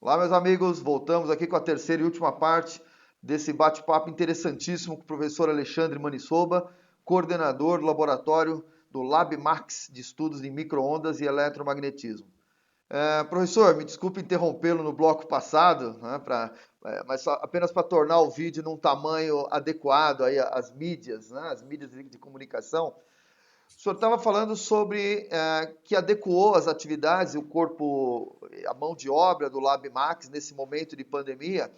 Olá, meus amigos, voltamos aqui com a terceira e última parte desse bate-papo interessantíssimo com o professor Alexandre Manissoba, coordenador do laboratório do LabMax de Estudos em Microondas e Eletromagnetismo. Professor, me desculpe interrompê-lo no bloco passado, né, mas apenas para tornar o vídeo num tamanho adequado aí às mídias, né, as mídias de comunicação. O senhor estava falando sobre que adequou as atividades, o corpo, a mão de obra do LabMax nesse momento de pandemia,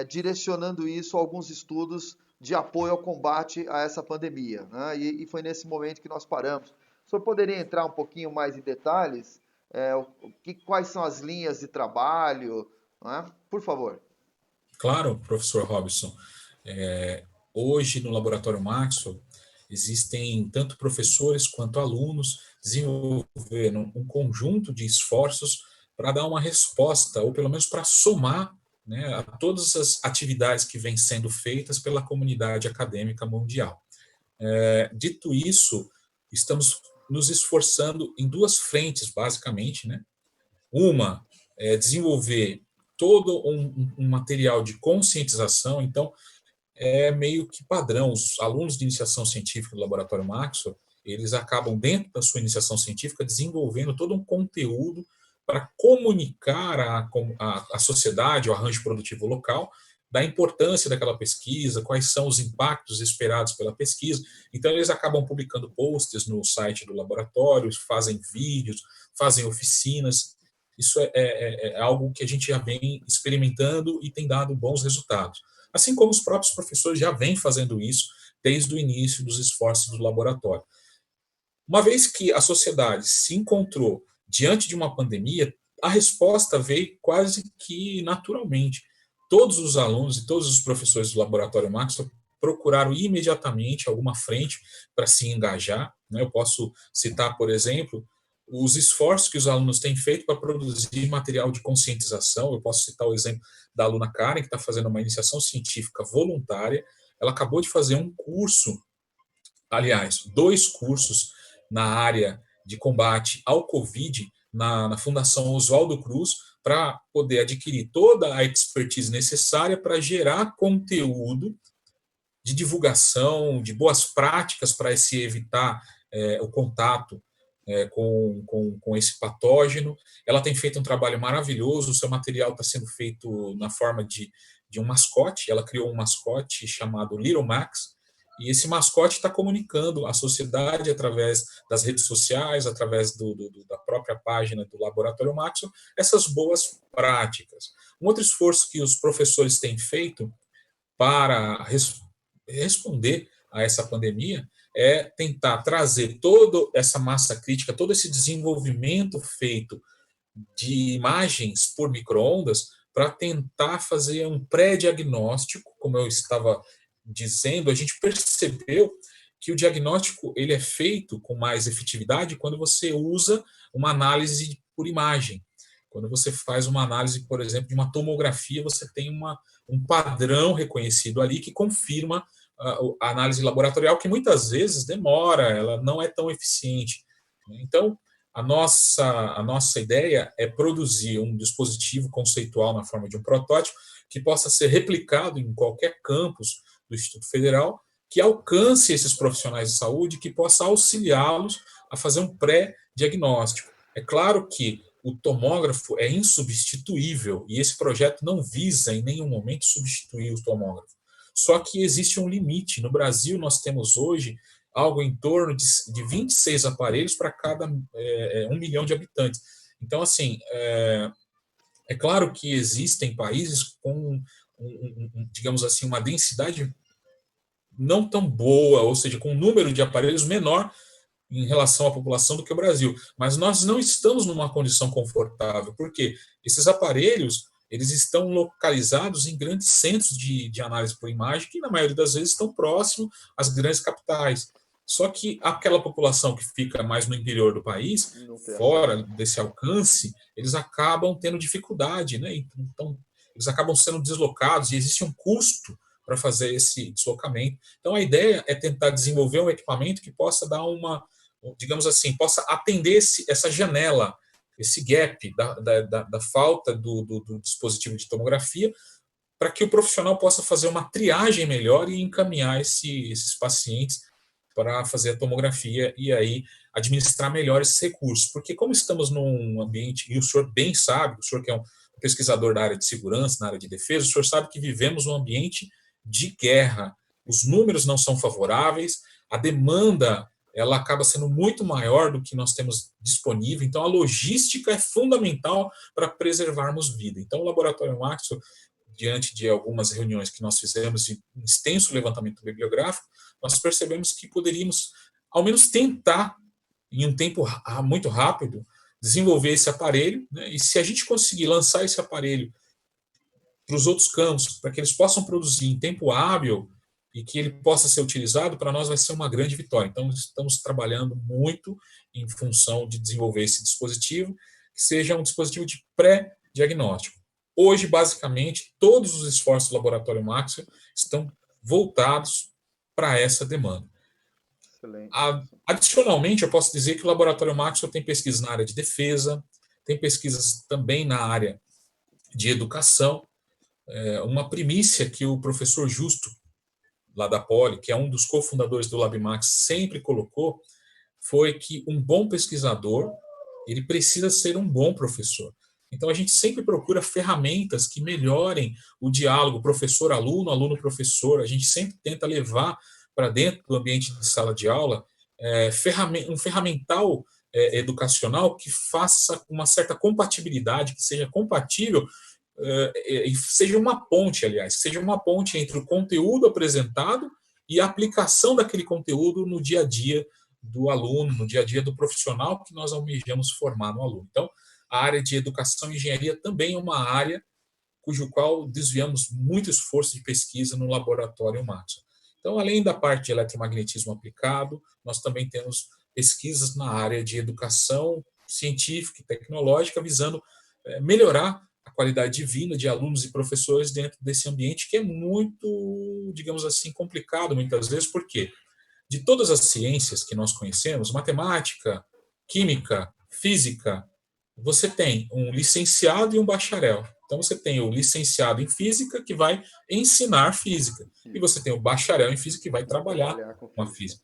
direcionando isso a alguns estudos de apoio ao combate a essa pandemia, né? E foi nesse momento que nós paramos. O senhor poderia entrar um pouquinho mais em detalhes? Quais são as linhas de trabalho, né? Por favor. Claro, professor Robson. Hoje, no Laboratório Maxwell, existem tanto professores quanto alunos desenvolvendo um conjunto de esforços para dar uma resposta, ou pelo menos para somar, né, a todas as atividades que vêm sendo feitas pela comunidade acadêmica mundial. Dito isso, estamos nos esforçando em duas frentes, basicamente, né? Uma é desenvolver todo um material de conscientização. Então, é meio que padrão. Os alunos de iniciação científica do Laboratório Maxwell, eles acabam, dentro da sua iniciação científica, desenvolvendo todo um conteúdo para comunicar à sociedade, ao arranjo produtivo local, da importância daquela pesquisa, quais são os impactos esperados pela pesquisa. Então, eles acabam publicando posts no site do laboratório, fazem vídeos, fazem oficinas. Isso é algo que a gente já vem experimentando e tem dado bons resultados. Assim como os próprios professores já vêm fazendo isso desde o início dos esforços do laboratório. Uma vez que a sociedade se encontrou diante de uma pandemia, a resposta veio quase que naturalmente. Todos os alunos e todos os professores do Laboratório Maxwell procuraram imediatamente alguma frente para se engajar. Eu posso citar, por exemplo, os esforços que os alunos têm feito para produzir material de conscientização. Eu posso citar o exemplo da aluna Karen, que está fazendo uma iniciação científica voluntária. Ela acabou de fazer um curso, aliás, dois cursos na área de combate ao Covid na Fundação Oswaldo Cruz, para poder adquirir toda a expertise necessária para gerar conteúdo de divulgação, de boas práticas para se evitar o contato com esse patógeno. Ela tem feito um trabalho maravilhoso, o seu material está sendo feito na forma de um mascote. Ela criou um mascote chamado Little Max, e esse mascote está comunicando à sociedade através das redes sociais, através da própria página do Laboratório Maxwell, essas boas práticas. Um outro esforço que os professores têm feito para responder a essa pandemia é tentar trazer toda essa massa crítica, todo esse desenvolvimento feito de imagens por microondas para tentar fazer um pré-diagnóstico. Como eu estava dizendo, a gente percebeu que o diagnóstico ele é feito com mais efetividade quando você usa uma análise por imagem. Quando você faz uma análise, por exemplo, de uma tomografia, você tem um padrão reconhecido ali que confirma a análise laboratorial, que muitas vezes demora, ela não é tão eficiente. Então, a nossa ideia é produzir um dispositivo conceitual na forma de um protótipo que possa ser replicado em qualquer campus do Instituto Federal, que alcance esses profissionais de saúde, que possa auxiliá-los a fazer um pré-diagnóstico. É claro que o tomógrafo é insubstituível e esse projeto não visa em nenhum momento substituir o tomógrafo. Só que existe um limite. No Brasil, nós temos hoje algo em torno de 26 aparelhos para cada 1 milhão de habitantes. Então, assim, é claro que existem países com, digamos assim, uma densidade não tão boa, ou seja, com um número de aparelhos menor em relação à população do que o Brasil. Mas nós não estamos numa condição confortável, porque esses aparelhos eles estão localizados em grandes centros de análise por imagem, que na maioria das vezes estão próximos às grandes capitais. Só que aquela população que fica mais no interior do país, Não tem fora acesso. desse alcance, eles acabam tendo dificuldade, né? Então, eles acabam sendo deslocados e existe um custo para fazer esse deslocamento. Então, a ideia é tentar desenvolver um equipamento que possa dar digamos assim, possa atender essa janela esse gap da falta do dispositivo de tomografia, para que o profissional possa fazer uma triagem melhor e encaminhar esses pacientes para fazer a tomografia e aí administrar melhor esses recursos. Porque como estamos num ambiente, e o senhor bem sabe, o senhor que é um pesquisador da área de segurança, na área de defesa, o senhor sabe que vivemos um ambiente de guerra. Os números não são favoráveis, a demanda ela acaba sendo muito maior do que nós temos disponível, então a logística é fundamental para preservarmos vida. Então o Laboratório Maxwell, diante de algumas reuniões que nós fizemos de um extenso levantamento bibliográfico, nós percebemos que poderíamos, ao menos, tentar, em um tempo muito rápido, desenvolver esse aparelho, né? E se a gente conseguir lançar esse aparelho para os outros campos, para que eles possam produzir em tempo hábil e que ele possa ser utilizado, para nós vai ser uma grande vitória. Então, estamos trabalhando muito em função de desenvolver esse dispositivo, que seja um dispositivo de pré-diagnóstico. Hoje, basicamente, todos os esforços do Laboratório Maxwell estão voltados para essa demanda. Excelente. Adicionalmente, eu posso dizer que o Laboratório Maxwell tem pesquisas na área de defesa, tem pesquisas também na área de educação. Uma primícia que o professor Justo, lá da Poli, que é um dos cofundadores do LabMax, sempre colocou, foi que um bom pesquisador, ele precisa ser um bom professor. Então, a gente sempre procura ferramentas que melhorem o diálogo professor-aluno, aluno-professor. A gente sempre tenta levar para dentro do ambiente de sala de aula um ferramental educacional que faça uma certa compatibilidade, que seja compatível e seja uma ponte, aliás, seja uma ponte entre o conteúdo apresentado e a aplicação daquele conteúdo no dia a dia do aluno, no dia a dia do profissional que nós almejamos formar no aluno. Então, a área de educação e engenharia também é uma área cujo qual desviamos muito esforço de pesquisa no Laboratório Maxwell. Então, além da parte de eletromagnetismo aplicado, nós também temos pesquisas na área de educação científica e tecnológica, visando melhorar a qualidade de vida de alunos e professores dentro desse ambiente que é muito, digamos assim, complicado muitas vezes, porque de todas as ciências que nós conhecemos, matemática, química, física, você tem um licenciado e um bacharel. Então, você tem o licenciado em física, que vai ensinar física, e você tem o bacharel em física, que vai trabalhar com a física.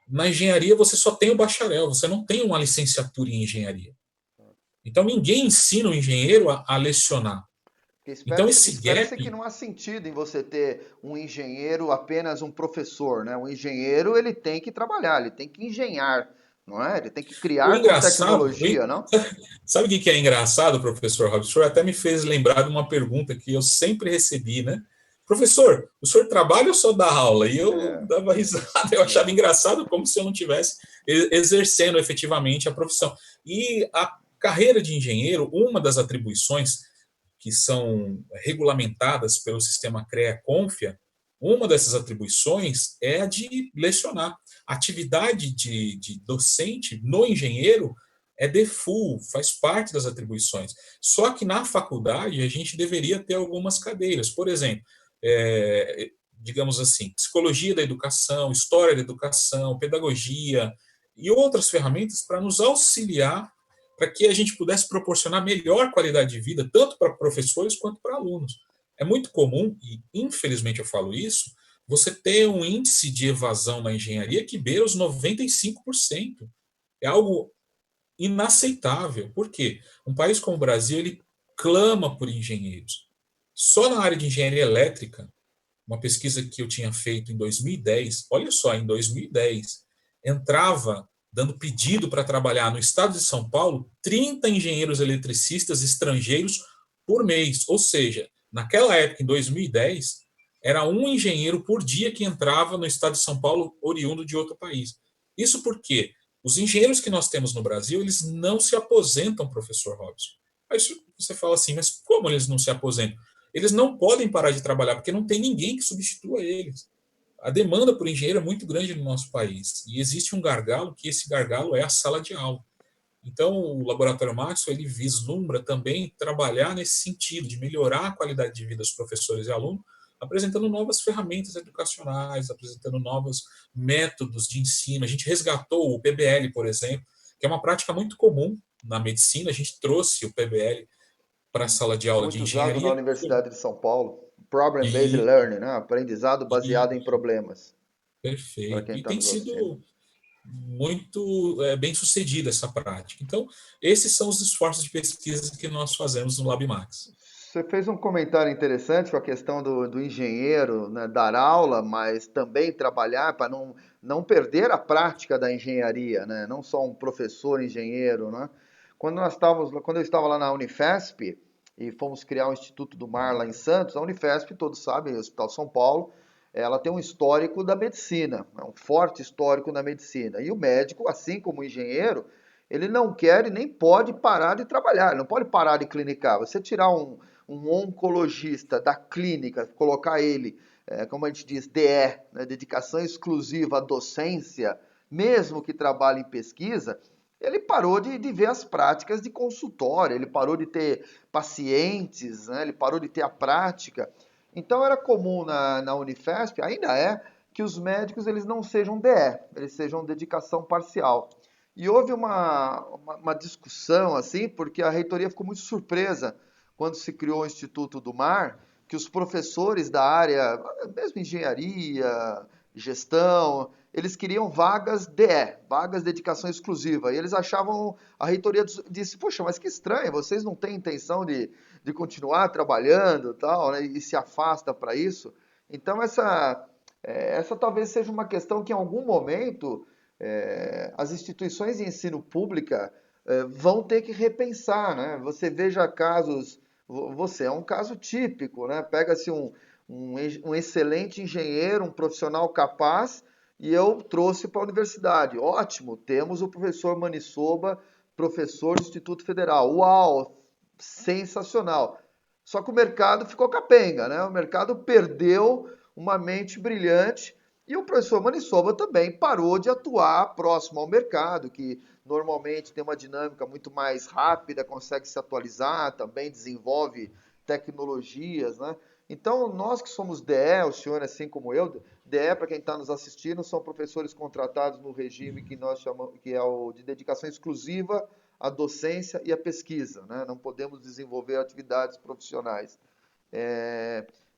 Na engenharia, você só tem o bacharel, você não tem uma licenciatura em engenharia. Então, ninguém ensina o engenheiro a lecionar. Então, esse gap... que não há sentido em você ter um engenheiro apenas um professor, né? Um engenheiro, ele tem que trabalhar, ele tem que engenhar, não é? Ele tem que criar com tecnologia, não? Sabe o que é engraçado, professor Robson? O senhor até me fez lembrar de uma pergunta que eu sempre recebi, né? Professor, o senhor trabalha ou só dá aula? E eu dava risada, eu achava engraçado, como se eu não estivesse exercendo efetivamente a profissão. E a carreira de engenheiro, uma das atribuições que são regulamentadas pelo sistema CREA-CONFIA, uma dessas atribuições é a de lecionar. A atividade de docente no engenheiro é default, faz parte das atribuições. Só que na faculdade a gente deveria ter algumas cadeiras. Por exemplo, digamos assim, psicologia da educação, história da educação, pedagogia e outras ferramentas para nos auxiliar para que a gente pudesse proporcionar melhor qualidade de vida, tanto para professores quanto para alunos. É muito comum, e infelizmente eu falo isso, você ter um índice de evasão na engenharia que beira os 95%. É algo inaceitável. Por quê? Um país como o Brasil, ele clama por engenheiros. Só na área de engenharia elétrica, uma pesquisa que eu tinha feito em 2010, olha só, em 2010, entrava dando pedido para trabalhar no estado de São Paulo 30 engenheiros eletricistas estrangeiros por mês. Ou seja, naquela época, em 2010, era um engenheiro por dia que entrava no estado de São Paulo oriundo de outro país. Isso porque os engenheiros que nós temos no Brasil, eles não se aposentam, professor Robson. Aí você fala assim, mas como eles não se aposentam? Eles não podem parar de trabalhar, porque não tem ninguém que substitua eles. A demanda por engenheiro é muito grande no nosso país, e existe um gargalo, que esse gargalo é a sala de aula. Então, o Laboratório Maxwell, ele vislumbra também trabalhar nesse sentido, de melhorar a qualidade de vida dos professores e alunos, apresentando novas ferramentas educacionais, apresentando novos métodos de ensino. A gente resgatou o PBL, por exemplo, que é uma prática muito comum na medicina, a gente trouxe o PBL para a sala de aula Muito de usado na engenharia. Universidade de São Paulo. Problem-based E, learning, né? Aprendizado baseado em e problemas, para perfeito. quem E está tem nos assistindo. sido muito bem sucedida essa prática. Então, esses são os esforços de pesquisa que nós fazemos no LabMax. Você fez um comentário interessante com a questão do engenheiro, né, dar aula, mas também trabalhar para não perder a prática da engenharia, né? Não só um professor engenheiro, né? Quando eu estava lá na Unifesp e fomos criar o Instituto do Mar lá em Santos, a Unifesp, todos sabem, o Hospital São Paulo, ela tem um histórico da medicina, um forte histórico da medicina. E o médico, assim como o engenheiro, ele não quer e nem pode parar de trabalhar, ele não pode parar de clinicar. Você tirar um oncologista da clínica, colocar ele, como a gente diz, DE, né, dedicação exclusiva à docência, mesmo que trabalhe em pesquisa, ele parou de ver as práticas de consultório, ele parou de ter pacientes, né, ele parou de ter a prática. Então era comum na Unifesp, ainda é, que os médicos eles não sejam DE, eles sejam dedicação parcial. E houve uma discussão assim, porque a reitoria ficou muito surpresa quando se criou o Instituto do Mar, que os professores da área, mesmo engenharia, gestão, eles queriam vagas DE, vagas de dedicação exclusiva. E eles achavam, a reitoria disse, poxa, mas que estranho, vocês não têm intenção de continuar trabalhando tal, né, e se afasta para isso. Então essa talvez seja uma questão que em algum momento as instituições de ensino pública vão ter que repensar, né? Você veja casos, você é um caso típico, né? Pega-se um excelente engenheiro, um profissional capaz, e eu trouxe para a universidade. Ótimo, temos o professor Manissoba, professor do Instituto Federal. Uau, sensacional. Só que o mercado ficou capenga, né? O mercado perdeu uma mente brilhante e o professor Manissoba também parou de atuar próximo ao mercado, que normalmente tem uma dinâmica muito mais rápida, consegue se atualizar, também desenvolve tecnologias, né? Então, nós que somos DE, o senhor assim como eu, DE, para quem está nos assistindo, são professores contratados no regime que nós chamamos, que é o de dedicação exclusiva à docência e à pesquisa, né? Não podemos desenvolver atividades profissionais.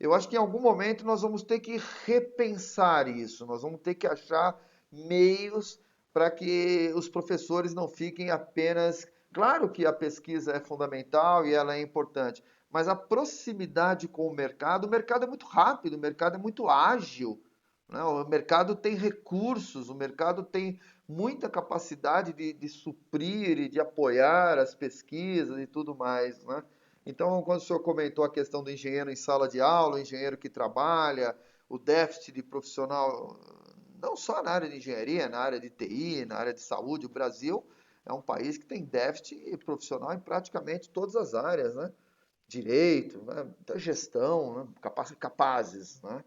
Eu acho que em algum momento nós vamos ter que repensar isso, nós vamos ter que achar meios para que os professores não fiquem apenas. Claro que a pesquisa é fundamental e ela é importante, mas a proximidade com o mercado é muito rápido, o mercado é muito ágil, né? O mercado tem recursos, o mercado tem muita capacidade de suprir e de apoiar as pesquisas e tudo mais, né? Então, quando o senhor comentou a questão do engenheiro em sala de aula, o engenheiro que trabalha, o déficit de profissional, não só na área de engenharia, na área de TI, na área de saúde, o Brasil é um país que tem déficit profissional em praticamente todas as áreas, né? Direito, né? Gestão, né? Capazes, né?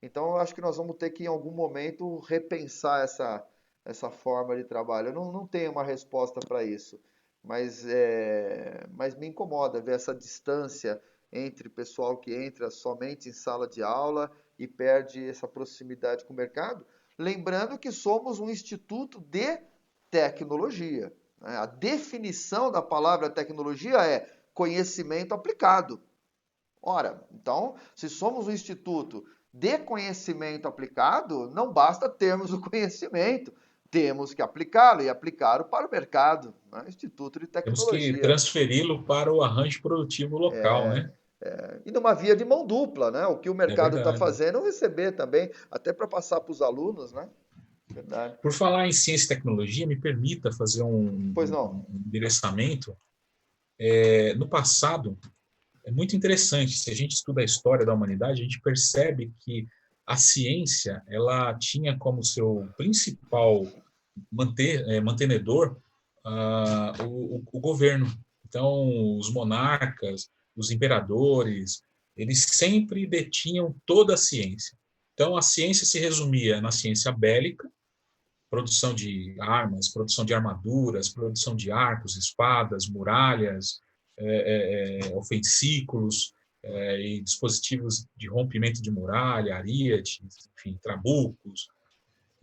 Então, eu acho que nós vamos ter que, em algum momento, repensar essa forma de trabalho. Eu não tenho uma resposta para isso, mas me incomoda ver essa distância entre pessoal que entra somente em sala de aula e perde essa proximidade com o mercado. Lembrando que somos um instituto de tecnologia, né? A definição da palavra tecnologia é conhecimento aplicado. Ora, então, se somos um instituto de conhecimento aplicado, não basta termos o conhecimento, temos que aplicá-lo e aplicá-lo para o mercado, né? Instituto de Temos que Tecnologia. transferi-lo para o arranjo produtivo local, né? E numa via de mão dupla, né? O que o É mercado está verdade. fazendo, receber também, até para passar para os alunos, né? Verdade. Por falar em ciência e tecnologia, me permita fazer Pois não. um endereçamento. No passado, é muito interessante, se a gente estuda a história da humanidade, a gente percebe que a ciência ela tinha como seu principal mantenedor o governo. Então, os monarcas, os imperadores, eles sempre detinham toda a ciência. Então, a ciência se resumia na ciência bélica, produção de armas, produção de armaduras, produção de arcos, espadas, muralhas, ofensículos e dispositivos de rompimento de muralha, ariete, enfim, trabucos.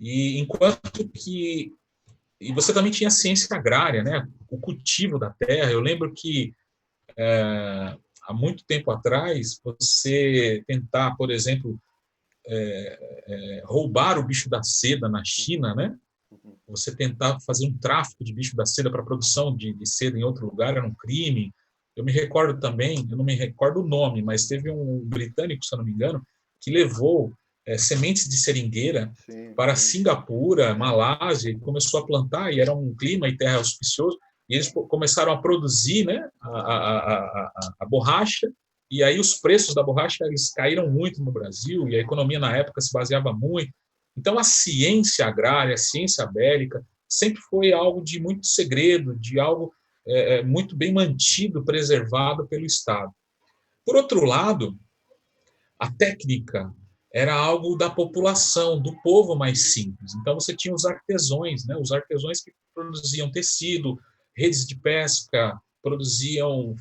E enquanto que E você também tinha a ciência agrária, né? O cultivo da terra. Eu lembro que há muito tempo atrás, você tentar, por exemplo, roubar o bicho da seda na China, né? Você tentar fazer um tráfico de bicho da seda para produção de seda em outro lugar era um crime. Eu me recordo também, eu não me recordo o nome, mas teve um britânico, se eu não me engano, que levou sementes de seringueira Sim, para sim. Singapura, Malásia, e começou a plantar, e era um clima e terra auspicioso, e eles começaram a produzir, né, a borracha, e aí os preços da borracha eles caíram muito no Brasil, e a economia na época se baseava muito. Então, a ciência agrária, a ciência bélica, sempre foi algo de muito segredo, de algo muito bem mantido, preservado pelo Estado. Por outro lado, a técnica era algo da população, do povo mais simples. Então, você tinha os artesãos, né? Os artesãos que produziam tecido, redes de pesca, produziam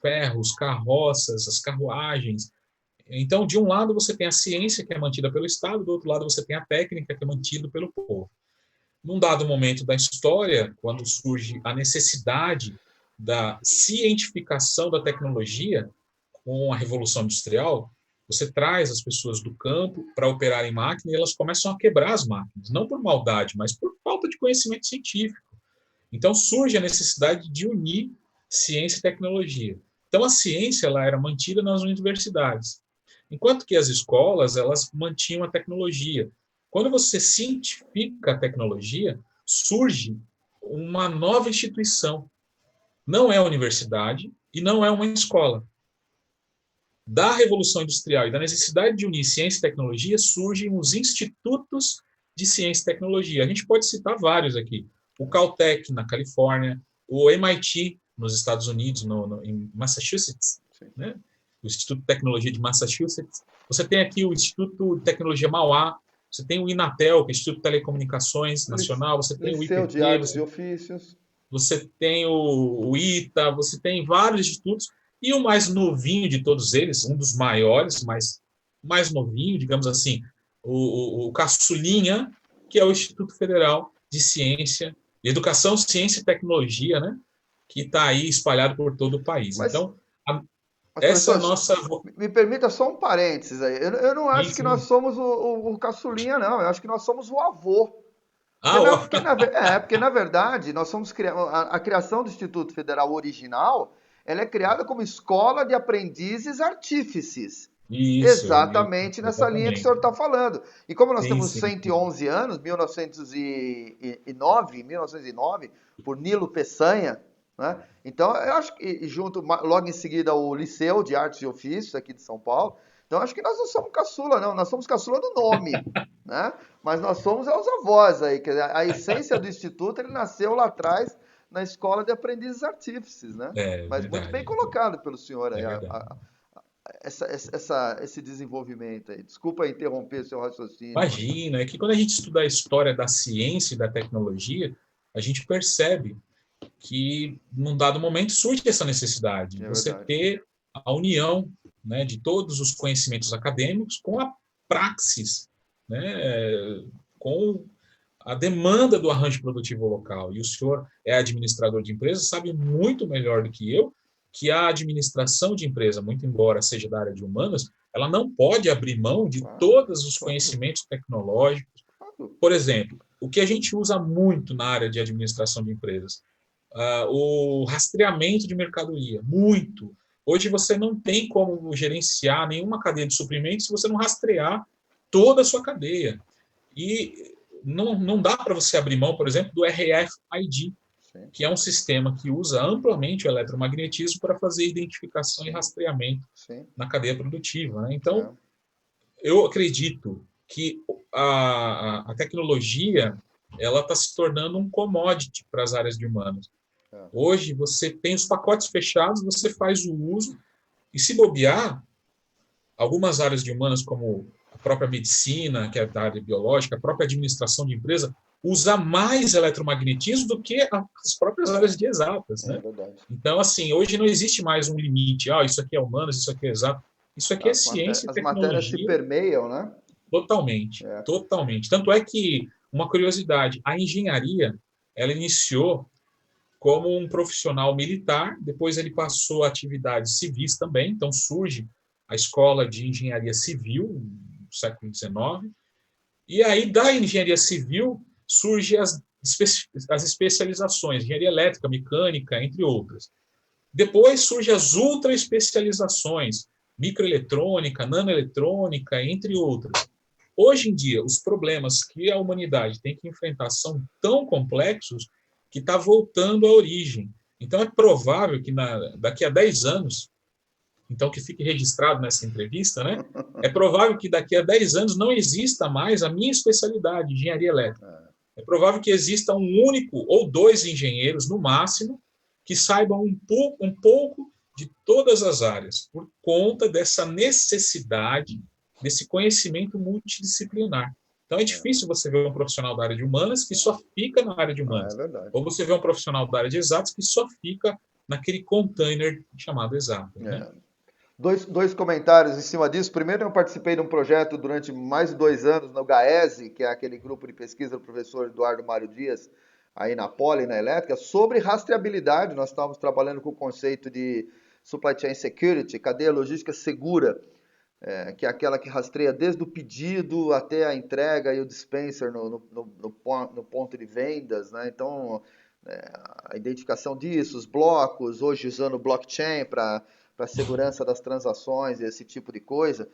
ferros, carroças, as carruagens. Então, de um lado, você tem a ciência, que é mantida pelo Estado, do outro lado, você tem a técnica, que é mantida pelo povo. Num dado momento da história, quando surge a necessidade da cientificação da tecnologia com a Revolução Industrial, você traz as pessoas do campo para operar em máquina e elas começam a quebrar as máquinas, não por maldade, mas por falta de conhecimento científico. Então surge a necessidade de unir ciência e tecnologia. Então a ciência ela era mantida nas universidades, enquanto que as escolas elas mantinham a tecnologia. Quando você cientifica a tecnologia, surge uma nova instituição. Não é a universidade e não é uma escola. Da Revolução Industrial e da necessidade de unir ciência e tecnologia, surgem os institutos de ciência e tecnologia. A gente pode citar vários aqui. O Caltech, na Califórnia, o MIT, nos Estados Unidos, em Massachusetts, né? O Instituto de Tecnologia de Massachusetts. Você tem aqui o Instituto de Tecnologia Mauá, você tem o Inatel, que é o Instituto de Telecomunicações Nacional, você tem o Liceu de IPT, Artes e Ofícios. você tem o ITA, você tem vários institutos, e o mais novinho de todos eles, um dos maiores, mas mais novinho, digamos assim, o caçulinha, que é o Instituto Federal de Ciência, Educação, Ciência e Tecnologia, né? Que está aí espalhado por todo o país. Mas, Então, mas essa professor, nossa... me permita só um parênteses aí. Eu não Sim, acho que nós sim. somos o caçulinha, não. Eu acho que nós somos o avô. Ah, ó. Porque na verdade, nós somos a criação do Instituto Federal original, ela é criada como escola de aprendizes artífices. Isso, Exatamente nessa linha que o exatamente. senhor está falando. E como nós Sim, temos sim, sim. 111 anos, 1909, por Nilo Peçanha, né? Então, eu acho que junto, logo em seguida, o Liceu de Artes e Ofícios, aqui de São Paulo. Então, acho que nós não somos caçula, não. Nós somos caçula do nome, né? Mas nós somos os avós aí. Quer dizer, a essência do Instituto, ele nasceu lá atrás, na Escola de Aprendizes Artífices, né? É Mas muito bem verdade, colocado pelo senhor é aí, verdade. esse desenvolvimento aí. Desculpa interromper o seu raciocínio. Imagina, é que quando a gente estuda a história da ciência e da tecnologia, a gente percebe que, num dado momento, surge essa necessidade de É você verdade. ter a união, né, de todos os conhecimentos acadêmicos com a praxis, né, com a demanda do arranjo produtivo local. E o senhor é administrador de empresa, sabe muito melhor do que eu que a administração de empresa, muito embora seja da área de humanas, ela não pode abrir mão de Claro, todos os claro, conhecimentos tecnológicos. claro. Por exemplo, o que a gente usa muito na área de administração de empresas, o rastreamento de mercadoria, muito. Hoje você não tem como gerenciar nenhuma cadeia de suprimentos se você não rastrear toda a sua cadeia. E não dá para você abrir mão, por exemplo, do RFID, Sim, que é um sistema que usa amplamente o eletromagnetismo para fazer identificação e sim, rastreamento sim. na cadeia produtiva. Né? Então, É, eu acredito que a tecnologia ela está se tornando um commodity para as áreas de humanas. é. Hoje, você tem os pacotes fechados, você faz o uso, e se bobear, algumas áreas de humanas, como a própria medicina, que é da área biológica, a própria administração de empresa, usa mais eletromagnetismo do que as próprias áreas de exatas, É né? verdade. Então, assim, hoje não existe mais um limite, isso aqui é humanas, isso aqui é exato. Isso aqui é ciência e As matérias se tecnologia permeiam, né? totalmente, É. totalmente. Tanto é que, uma curiosidade, a engenharia, ela iniciou como um profissional militar, depois ele passou a atividades civis também, então surge a Escola de Engenharia Civil, no século XIX, e aí da engenharia civil surgem as especializações, engenharia elétrica, mecânica, entre outras. Depois surgem as ultra especializações, microeletrônica, nanoeletrônica, entre outras. Hoje em dia, os problemas que a humanidade tem que enfrentar são tão complexos que está voltando à origem. Então, é provável que daqui a 10 anos, então que fique registrado nessa entrevista, né? É provável que daqui a 10 anos não exista mais a minha especialidade, engenharia elétrica. É provável que exista um único ou dois engenheiros, no máximo, que saibam um pouco de todas as áreas, por conta dessa necessidade desse conhecimento multidisciplinar. Então é difícil você ver um profissional da área de humanas que só fica na área de humanas. Ou você vê um profissional da área de exatas que só fica naquele container chamado exato. Né? Dois comentários em cima disso. Primeiro, eu participei de um projeto durante mais de 2 anos no GAESE, que é aquele grupo de pesquisa do professor Eduardo Mário Dias, aí na Poli, na Elétrica, sobre rastreabilidade. Nós estávamos trabalhando com o conceito de Supply Chain Security, cadeia logística segura, que é aquela que rastreia desde o pedido até a entrega e o dispenser no ponto de vendas, né? Então, a identificação disso, os blocos, hoje usando blockchain para a segurança das transações, esse tipo de coisa.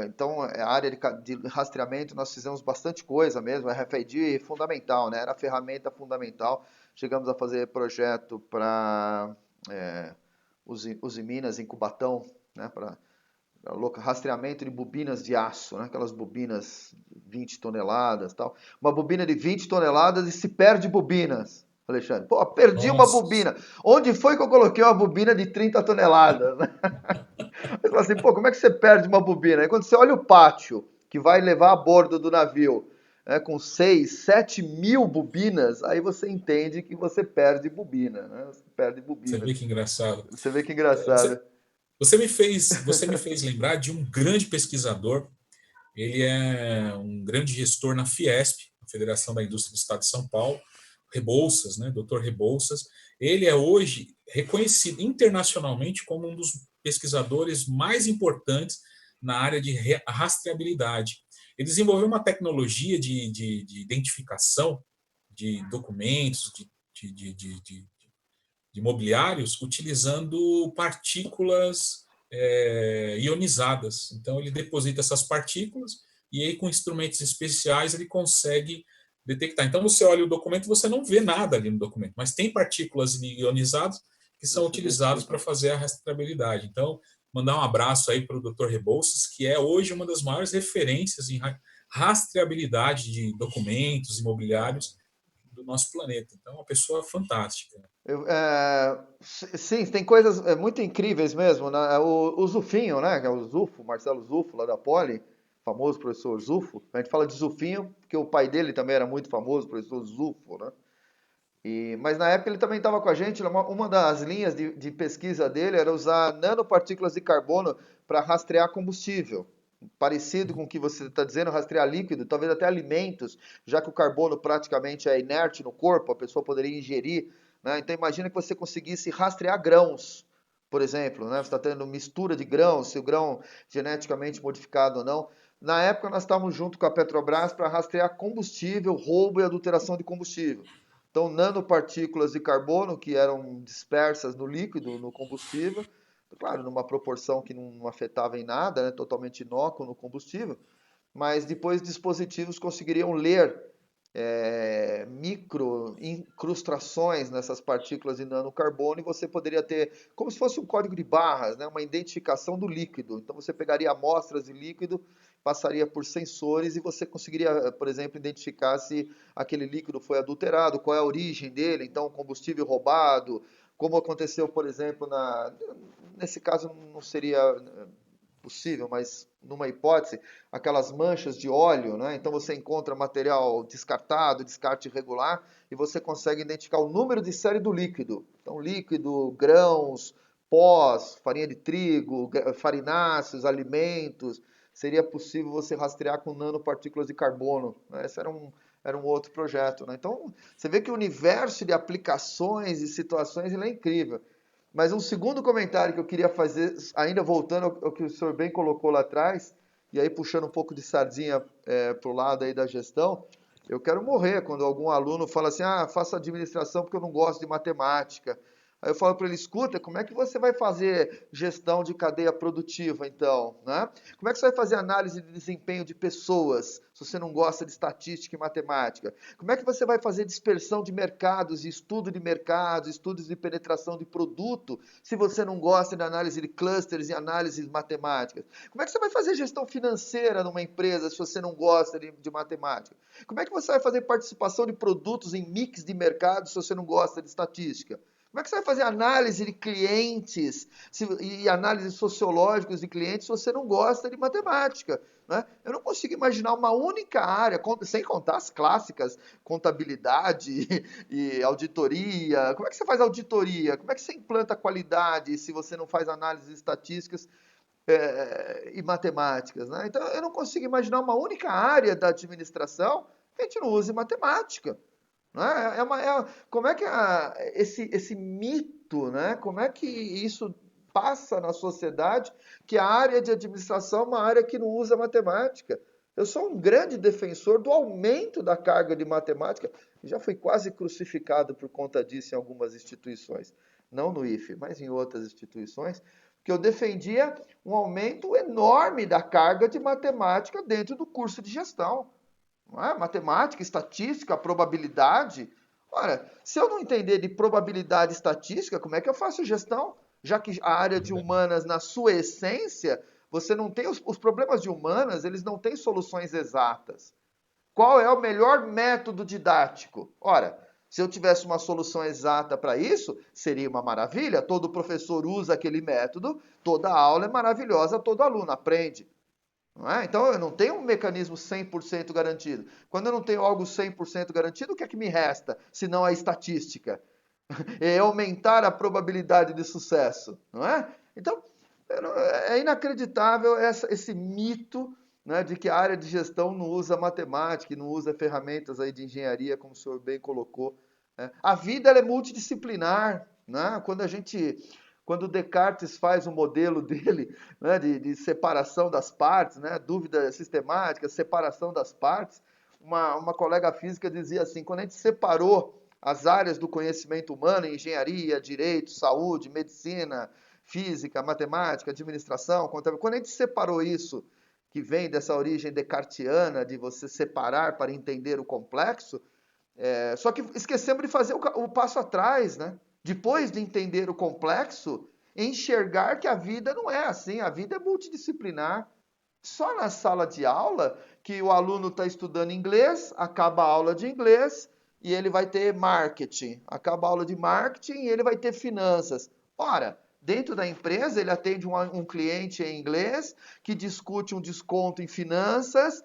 Então, a área de rastreamento, nós fizemos bastante coisa mesmo, a RFID é fundamental, né? Era a ferramenta fundamental. Chegamos a fazer projeto para os Minas em Cubatão, né? Para rastreamento de bobinas de aço, né? Aquelas bobinas 20 toneladas, tal. Uma bobina de 20 toneladas e se perde bobinas. Alexandre, pô, perdi uma bobina. Onde foi que eu coloquei uma bobina de 30 toneladas? Você fala assim, pô, como é que você perde uma bobina? Aí quando você olha o pátio que vai levar a bordo do navio, com 6, 7 mil bobinas, aí você entende que você perde bobina, né? Você perde bobina. Você vê que engraçado. Você vê que engraçado. Você me fez lembrar de um grande pesquisador. Ele é um grande gestor na Fiesp, a Federação da Indústria do Estado de São Paulo, Rebouças, né, Dr. Rebouças. Ele é hoje reconhecido internacionalmente como um dos pesquisadores mais importantes na área de rastreabilidade. Ele desenvolveu uma tecnologia de identificação de documentos, de mobiliários, utilizando partículas ionizadas. Então, ele deposita essas partículas e aí, com instrumentos especiais, ele consegue detectar. Então, você olha o documento, você não vê nada ali no documento, mas tem partículas ionizadas que são utilizadas para fazer a rastreabilidade. Então, mandar um abraço aí para o Dr. Rebouças, que é hoje uma das maiores referências em rastreabilidade de documentos imobiliários do nosso planeta. Então, é uma pessoa fantástica. Sim, tem coisas muito incríveis mesmo, né? O Zufinho, né? Que é o Zufo, Marcelo Zufo, lá da Poli, famoso professor Zufo. A gente fala de Zufinho, porque o pai dele também era muito famoso, professor Zufo, né? Mas na época ele também estava com a gente. Uma das linhas de pesquisa dele era usar nanopartículas de carbono para rastrear combustível. Parecido com o que você está dizendo, rastrear líquido, talvez até alimentos, já que o carbono praticamente é inerte no corpo, a pessoa poderia ingerir, né? Então imagina que você conseguisse rastrear grãos, por exemplo, né? Você está tendo mistura de grãos, se o grão geneticamente modificado ou não. Na época nós estávamos junto com a Petrobras para rastrear combustível, roubo e adulteração de combustível. Então, nanopartículas de carbono que eram dispersas no líquido, no combustível, claro, numa proporção que não afetava em nada, né, totalmente inócuo no combustível, mas depois dispositivos conseguiriam ler micro incrustações nessas partículas de nanocarbono e você poderia ter, como se fosse um código de barras, né, uma identificação do líquido. Então você pegaria amostras de líquido, passaria por sensores e você conseguiria, por exemplo, identificar se aquele líquido foi adulterado, qual é a origem dele, então combustível roubado, como aconteceu, por exemplo, nesse caso não seria possível, mas numa hipótese, aquelas manchas de óleo, né? Então você encontra material descartado, descarte irregular, e você consegue identificar o número de série do líquido. Então, líquido, grãos, pós, farinha de trigo, farináceos, alimentos. Seria possível você rastrear com nanopartículas de carbono. Essa era era um outro projeto, né? Então, você vê que o universo de aplicações e situações ele é incrível. Mas um segundo comentário que eu queria fazer, ainda voltando ao que o senhor bem colocou lá atrás, e aí puxando um pouco de sardinha para o lado aí da gestão, eu quero morrer quando algum aluno fala assim, faço administração porque eu não gosto de matemática. Aí eu falo para ele, escuta, como é que você vai fazer gestão de cadeia produtiva, então? Né? Como é que você vai fazer análise de desempenho de pessoas, se você não gosta de estatística e matemática? Como é que você vai fazer dispersão de mercados, estudo de mercados, estudos de penetração de produto, se você não gosta de análise de clusters e análises matemáticas? Como é que você vai fazer gestão financeira numa empresa, se você não gosta de matemática? Como é que você vai fazer participação de produtos em mix de mercado, se você não gosta de estatística? Como é que você vai fazer análise de clientes e análise sociológicas de clientes se você não gosta de matemática? Né? Eu não consigo imaginar uma única área, sem contar as clássicas, contabilidade e auditoria. Como é que você faz auditoria? Como é que você implanta qualidade se você não faz análises estatísticas e matemáticas? Né? Então, eu não consigo imaginar uma única área da administração que a gente não use matemática. Né? Como é que esse mito, né? Como é que isso passa na sociedade que a área de administração é uma área que não usa matemática? Eu sou um grande defensor do aumento da carga de matemática. Já fui quase crucificado por conta disso em algumas instituições. Não no IFE, mas em outras instituições, que eu defendia um aumento enorme da carga de matemática dentro do curso de gestão. Não é? Matemática, estatística, probabilidade. Ora, se eu não entender de probabilidade estatística, como é que eu faço gestão? Já que a área de humanas, na sua essência, você não tem os problemas de humanas, eles não têm soluções exatas. Qual é o melhor método didático? Ora, se eu tivesse uma solução exata para isso, seria uma maravilha. Todo professor usa aquele método, toda aula é maravilhosa, todo aluno aprende. Não é? Então, eu não tenho um mecanismo 100% garantido. Quando eu não tenho algo 100% garantido, o que é que me resta, se não a estatística? É aumentar a probabilidade de sucesso, não é? Então, é inacreditável esse mito, né, de que a área de gestão não usa matemática, não usa ferramentas aí de engenharia, como o senhor bem colocou. Né? A vida ela é multidisciplinar. Né? Quando Descartes faz o modelo dele, né, de separação das partes, né, dúvida sistemática, separação das partes, uma colega física dizia assim, quando a gente separou as áreas do conhecimento humano, engenharia, direito, saúde, medicina, física, matemática, administração, contabilidade, quando a gente separou isso, que vem dessa origem descartiana, de você separar para entender o complexo, só que esquecemos de fazer o passo atrás, né? Depois de entender o complexo, enxergar que a vida não é assim, a vida é multidisciplinar. Só na sala de aula que o aluno está estudando inglês, acaba a aula de inglês e ele vai ter marketing. Acaba a aula de marketing e ele vai ter finanças. Ora, dentro da empresa ele atende um cliente em inglês que discute um desconto em finanças,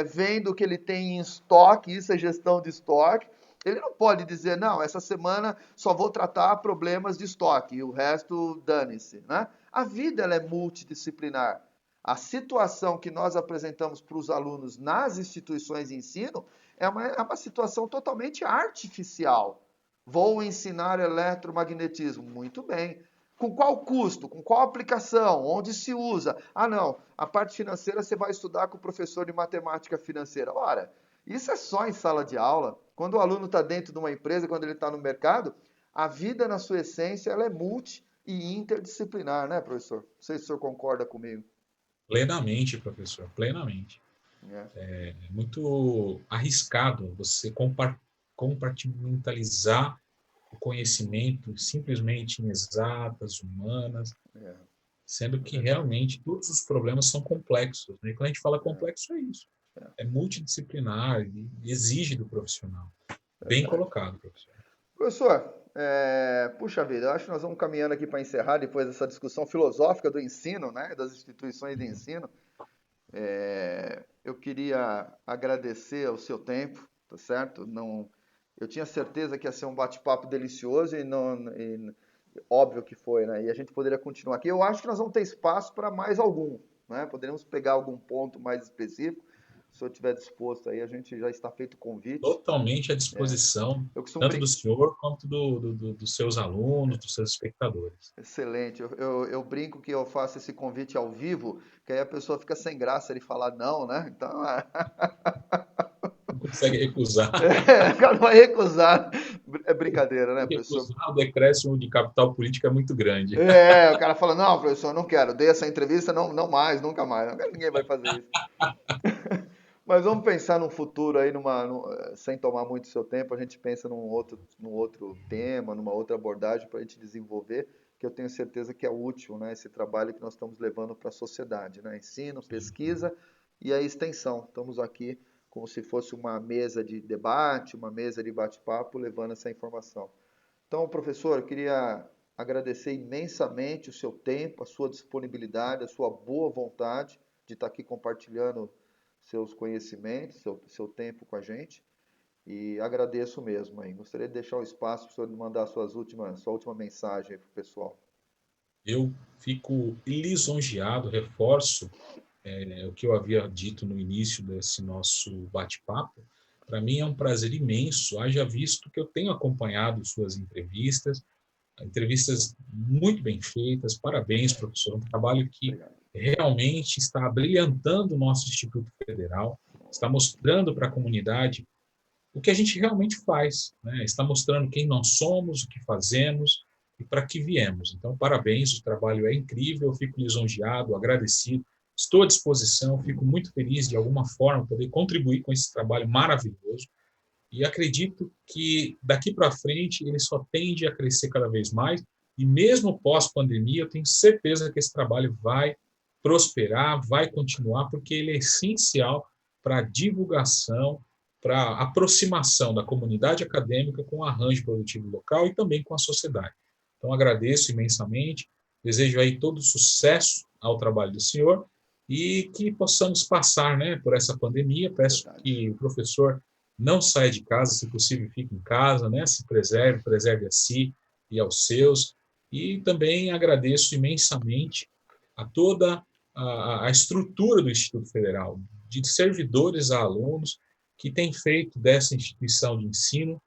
vendo o que ele tem em estoque, isso é gestão de estoque. Ele não pode dizer, não, essa semana só vou tratar problemas de estoque e o resto dane-se. Né? A vida ela é multidisciplinar. A situação que nós apresentamos para os alunos nas instituições de ensino é uma situação totalmente artificial. Vou ensinar eletromagnetismo. Muito bem. Com qual custo? Com qual aplicação? Onde se usa? Ah, não. A parte financeira você vai estudar com o professor de matemática financeira. Ora, isso é só em sala de aula. Quando o aluno está dentro de uma empresa, quando ele está no mercado, a vida, na sua essência, ela é multi e interdisciplinar, né, professor? Não sei se o senhor concorda comigo. Plenamente, professor, plenamente. É. É muito arriscado você compartimentalizar o conhecimento simplesmente em exatas, humanas, É, sendo é que verdade. realmente todos os problemas são complexos. Né? E quando a gente fala complexo, é isso. É multidisciplinar e exige do profissional. Bem Verdade. colocado, professor. Professor, puxa vida, eu acho que nós vamos caminhando aqui para encerrar depois dessa discussão filosófica do ensino, né, das instituições de ensino. Eu queria agradecer o seu tempo, tá certo? Não, eu tinha certeza que ia ser um bate-papo delicioso óbvio que foi, né? E a gente poderia continuar aqui. Eu acho que nós vamos ter espaço para mais algum, né? Poderemos pegar algum ponto mais específico. Se o senhor estiver disposto aí, a gente já está feito o convite. Totalmente à disposição, Eu costumo tanto do brincar. senhor quanto dos seus alunos, dos seus espectadores. Excelente. Eu brinco que eu faço esse convite ao vivo, que aí a pessoa fica sem graça de falar não, né? Então, Não consegue recusar, o cara vai recusar. É brincadeira, né, professor? recusar o decréscimo de capital político é muito grande. É, o cara fala, não, professor, não quero, dei essa entrevista, não, não mais, nunca mais. Ninguém vai fazer isso. Mas vamos pensar num futuro aí, sem tomar muito seu tempo, a gente pensa num outro tema, numa outra abordagem para a gente desenvolver, que eu tenho certeza que é útil, né? Esse trabalho que nós estamos levando para a sociedade, né? Ensino, pesquisa e a extensão. Estamos aqui como se fosse uma mesa de debate, uma mesa de bate-papo, levando essa informação. Então, professor, eu queria agradecer imensamente o seu tempo, a sua disponibilidade, a sua boa vontade de estar aqui compartilhando seus conhecimentos, seu tempo com a gente. E agradeço mesmo aí. Gostaria de deixar o espaço para o senhor mandar sua última mensagem para o pessoal. Eu fico lisonjeado, reforço o que eu havia dito no início desse nosso bate-papo. Para mim é um prazer imenso, haja visto que eu tenho acompanhado suas entrevistas muito bem feitas. Parabéns, professor, um trabalho que Obrigado. realmente está brilhantando o nosso Instituto Federal, está mostrando para a comunidade o que a gente realmente faz, né? Está mostrando quem nós somos, o que fazemos e para que viemos. Então, parabéns, o trabalho é incrível, eu fico lisonjeado, agradecido, estou à disposição, fico muito feliz de alguma forma poder contribuir com esse trabalho maravilhoso e acredito que daqui para frente ele só tende a crescer cada vez mais e mesmo pós-pandemia eu tenho certeza que esse trabalho vai prosperar, vai continuar, porque ele é essencial para a divulgação, para a aproximação da comunidade acadêmica com o arranjo produtivo local e também com a sociedade. Então agradeço imensamente, desejo aí todo sucesso ao trabalho do senhor e que possamos passar, né, por essa pandemia. Peço Verdade. que o professor não saia de casa, se possível, fique em casa, né? Se preserve, preserve a si e aos seus. E também agradeço imensamente a toda a estrutura do Instituto Federal, de servidores a alunos, que tem feito dessa instituição de ensino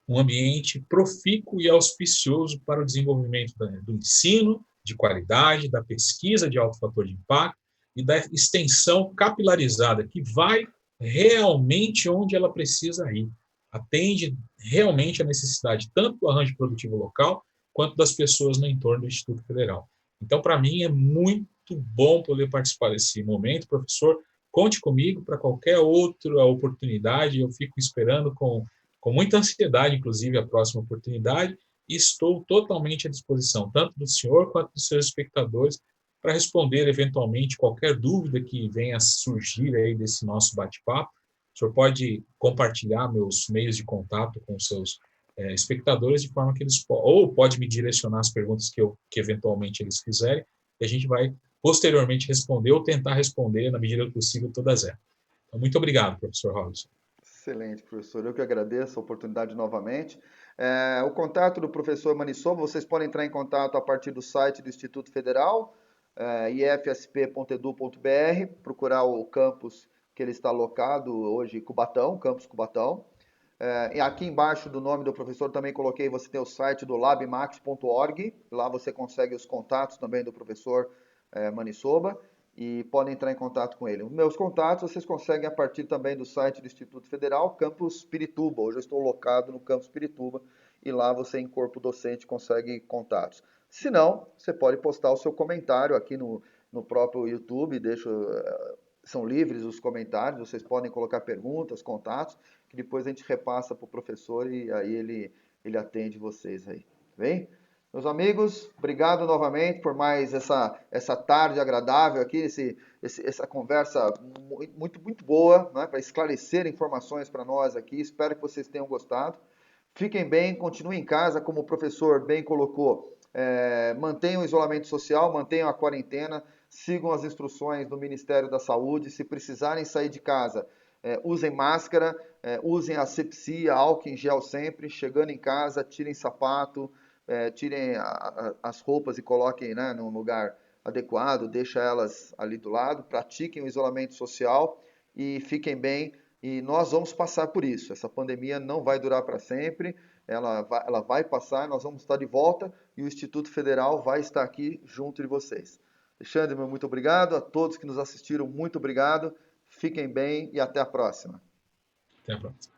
um ambiente profícuo e auspicioso para o desenvolvimento do ensino de qualidade, da pesquisa de alto fator de impacto e da extensão capilarizada, que vai realmente onde ela precisa ir. Atende realmente a necessidade tanto do arranjo produtivo local, quanto das pessoas no entorno do Instituto Federal. Então, para mim, é muito bom poder participar desse momento, professor. Conte comigo para qualquer outra oportunidade, eu fico esperando com muita ansiedade, inclusive, a próxima oportunidade, e estou totalmente à disposição, tanto do senhor quanto dos seus espectadores, para responder eventualmente qualquer dúvida que venha a surgir aí desse nosso bate-papo. O senhor pode compartilhar meus meios de contato com os seus espectadores, de forma que eles ou pode me direcionar as perguntas que eventualmente eles fizerem, e a gente vai posteriormente responder ou tentar responder, na medida do possível, todas elas. Então, muito obrigado, professor Robson. Excelente, professor. Eu que agradeço a oportunidade novamente. O contato do professor Manissoba, vocês podem entrar em contato a partir do site do Instituto Federal, ifsp.edu.br, procurar o campus que ele está alocado hoje, Cubatão, campus Cubatão. E aqui embaixo do nome do professor também coloquei, você tem o site do labmax.org, lá você consegue os contatos também do professor Manissoba e podem entrar em contato com ele. Os meus contatos vocês conseguem a partir também do site do Instituto Federal, Campus Pirituba. Hoje eu estou locado no Campus Pirituba e lá você, em corpo docente, consegue contatos. Se não, você pode postar o seu comentário aqui no próprio YouTube, são livres os comentários, vocês podem colocar perguntas, contatos, que depois a gente repassa para o professor e aí ele atende vocês aí. Bem? Meus amigos, obrigado novamente por mais essa tarde agradável aqui, essa conversa muito boa, né, para esclarecer informações para nós aqui. Espero que vocês tenham gostado. Fiquem bem, continuem em casa, como o professor bem colocou. Mantenham o isolamento social, mantenham a quarentena, sigam as instruções do Ministério da Saúde. Se precisarem sair de casa, usem máscara, usem asepsia, álcool em gel sempre. Chegando em casa, tirem sapato, tirem as roupas e coloquem, né, num lugar adequado, deixa elas ali do lado, pratiquem o isolamento social e fiquem bem. E nós vamos passar por isso. Essa pandemia não vai durar para sempre, ela vai passar, nós vamos estar de volta e o Instituto Federal vai estar aqui junto de vocês. Alexandre, meu muito obrigado. A todos que nos assistiram, muito obrigado. Fiquem bem e até a próxima. Até a próxima.